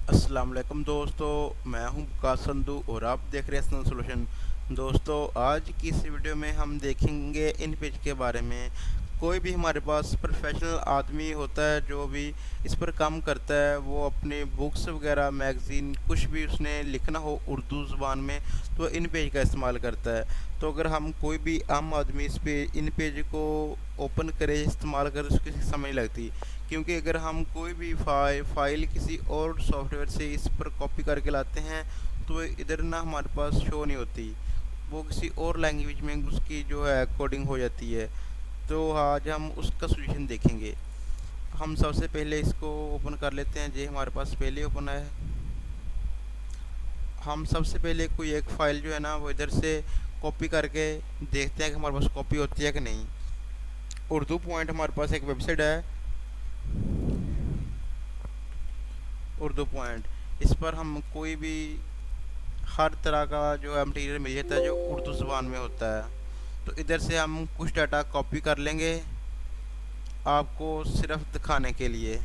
अस्सलाम वालेकुम दोस्तों, मैं हूं विकास संधू और आप देख रहे हैं सन सोल्यूशन। दोस्तों, आज की इस वीडियो में हम देखेंगे इन पेज के बारे में। कोई भी हमारे पास प्रोफेशनल आदमी होता है जो भी इस पर काम करता है, वो अपनी बुक्स वगैरह मैगज़ीन कुछ भी उसने लिखना हो उर्दू ज़ुबान में तो इन पेज का इस्तेमाल करता है। तो अगर हम कोई भी आम आदमी इस पे इन पेज को ओपन करे इस्तेमाल करे उसकी समझ नहीं लगती, क्योंकि अगर हम कोई भी फाइल किसी और सॉफ्टवेयर से इस पर कॉपी करके लाते हैं तो इधर ना हमारे पास शो नहीं होती, वो किसी और लैंग्वेज में उसकी जो है कोडिंग हो जाती है। तो आज हम उसका सोल्यूशन देखेंगे। हम सबसे पहले इसको ओपन कर लेते हैं, जो हमारे पास पहले ओपन है। हम सबसे पहले कोई एक फ़ाइल जो है ना वो इधर से कॉपी करके देखते हैं कि हमारे पास कॉपी होती है कि नहीं। उर्दू पॉइंट हमारे पास एक वेबसाइट है, उर्दू पॉइंट। इस पर हम कोई भी हर तरह का जो है मटीरियल मिल जाता है जो उर्दू ज़ुबान में होता है। तो इधर से हम कुछ डाटा कॉपी कर लेंगे आपको सिर्फ दिखाने के लिए।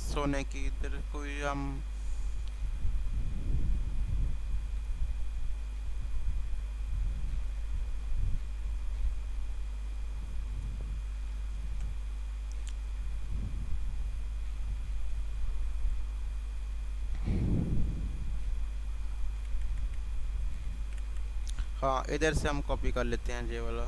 सोने की इधर कोई हम हाँ, इधर से हम कॉपी कर लेते हैं ये वाला।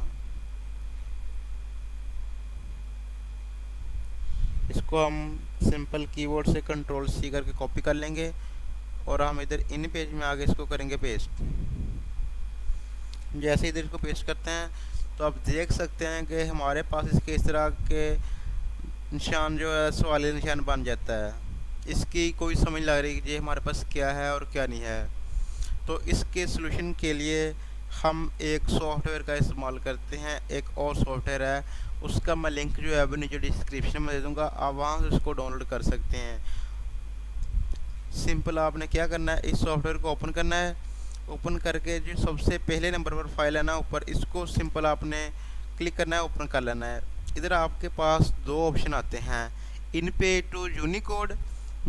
इसको हम सिंपल कीबोर्ड से कंट्रोल सी करके कॉपी कर लेंगे और हम इधर इन पेज में आगे इसको करेंगे पेस्ट। जैसे इधर इसको पेस्ट करते हैं तो आप देख सकते हैं कि हमारे पास इसके इस तरह के निशान जो है सवालिया निशान बन जाता है। इसकी कोई समझ लग रही कि ये हमारे पास क्या है और क्या नहीं है। तो इसके सलूशन के लिए हम एक सॉफ्टवेयर का इस्तेमाल करते हैं। एक और सॉफ्टवेयर है, उसका मैं लिंक जो है अभी नीचे डिस्क्रिप्शन में दे दूँगा, आप वहाँ से उसको डाउनलोड कर सकते हैं। सिंपल आपने क्या करना है, इस सॉफ्टवेयर को ओपन करना है। ओपन करके जो सबसे पहले नंबर पर फाइल है ना ऊपर, इसको सिंपल आपने क्लिक करना है, ओपन कर लेना है। इधर आपके पास दो ऑप्शन आते हैं, InPage to Unicode,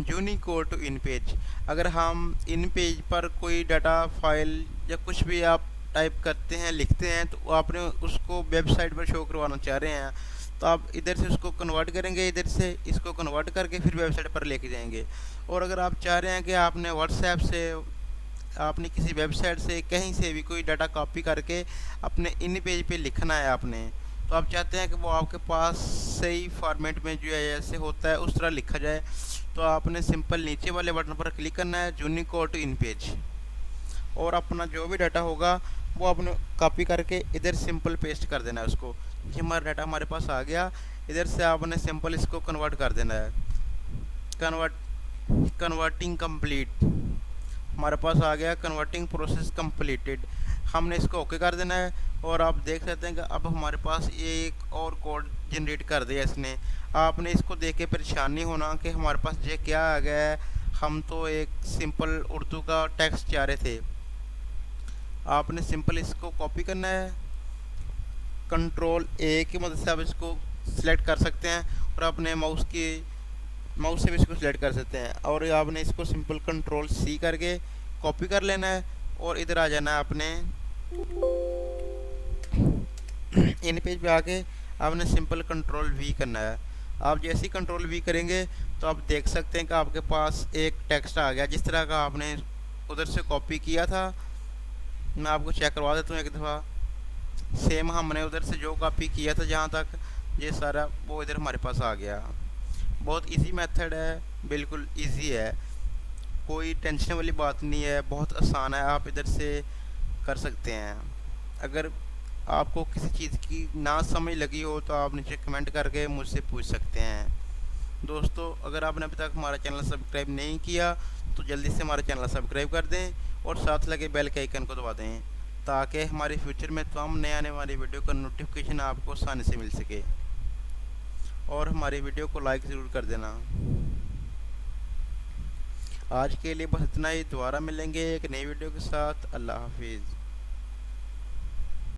Unicode to InPage. अगर हम इन पेज पर कोई डाटा फाइल या कुछ भी आप टाइप करते हैं लिखते हैं तो आपने उसको वेबसाइट पर शो करवाना चाह रहे हैं, तो आप इधर से उसको कन्वर्ट करेंगे, इधर से इसको कन्वर्ट करके फिर वेबसाइट पर लेके जाएंगे। और अगर आप चाह रहे हैं कि आपने व्हाट्सएप से, आपने किसी वेबसाइट से कहीं से भी कोई डाटा कॉपी करके अपने इन पेज पे लिखना है आपने, तो आप चाहते हैं कि वो आपके पास सही फॉर्मेट में जो है जैसे होता है उस तरह लिखा जाए, तो आपने सिंपल नीचे वाले बटन पर क्लिक करना है, यूनिकोड इन पेज, और अपना जो भी डाटा होगा वो आपने कॉपी करके इधर सिंपल पेस्ट कर देना है उसको। ये हमारा डाटा हमारे पास आ गया। इधर से आपने सिंपल इसको कन्वर्ट कर देना है। कन्वर्ट कन्वर्टिंग कंप्लीट, हमारे पास आ गया कन्वर्टिंग प्रोसेस कंप्लीटेड। हमने इसको ओके कर देना है और आप देख सकते हैं कि अब हमारे पास ये एक और कोड जनरेट कर दिया इसने। आपने इसको देख के परेशान नहीं होना कि हमारे पास ये क्या आ गया है, हम तो एक सिंपल उर्दू का टेक्स्ट चाह रहे थे। आपने सिंपल इसको कॉपी करना है, कंट्रोल ए की मदद से आप इसको सिलेक्ट कर सकते हैं और अपने माउस से भी इसको सिलेक्ट कर सकते हैं। और आपने इसको सिंपल कंट्रोल सी करके कॉपी कर लेना है और इधर आ जाना है आपने इन पेज पे आके आपने सिंपल कंट्रोल वी करना है। आप जैसे ही कंट्रोल वी करेंगे तो आप देख सकते हैं कि आपके पास एक टेक्स्ट आ गया जिस तरह का आपने उधर से कॉपी किया था। मैं आपको चेक करवा देता हूँ एक दफ़ा। सेम हमने उधर से जो कॉपी किया था जहाँ तक ये सारा वो इधर हमारे पास आ गया। बहुत इजी मेथड है, बिल्कुल इजी है, कोई टेंशन वाली बात नहीं है, बहुत आसान है, आप इधर से कर सकते हैं। अगर आपको किसी चीज़ की ना समझ लगी हो तो आप नीचे कमेंट करके मुझसे पूछ सकते हैं। दोस्तों, अगर आपने अभी तक हमारा चैनल सब्सक्राइब नहीं किया तो जल्दी से हमारा चैनल सब्सक्राइब कर दें और साथ लगे बेल के आइकन को दबा दें, ताकि हमारे फ्यूचर में तमाम नए आने वाली वीडियो का नोटिफिकेशन आपको आसानी से मिल सके। और हमारी वीडियो को लाइक ज़रूर कर देना। आज के लिए बस इतना ही, दोबारा मिलेंगे एक नई वीडियो के साथ। अल्लाह हाफिज़।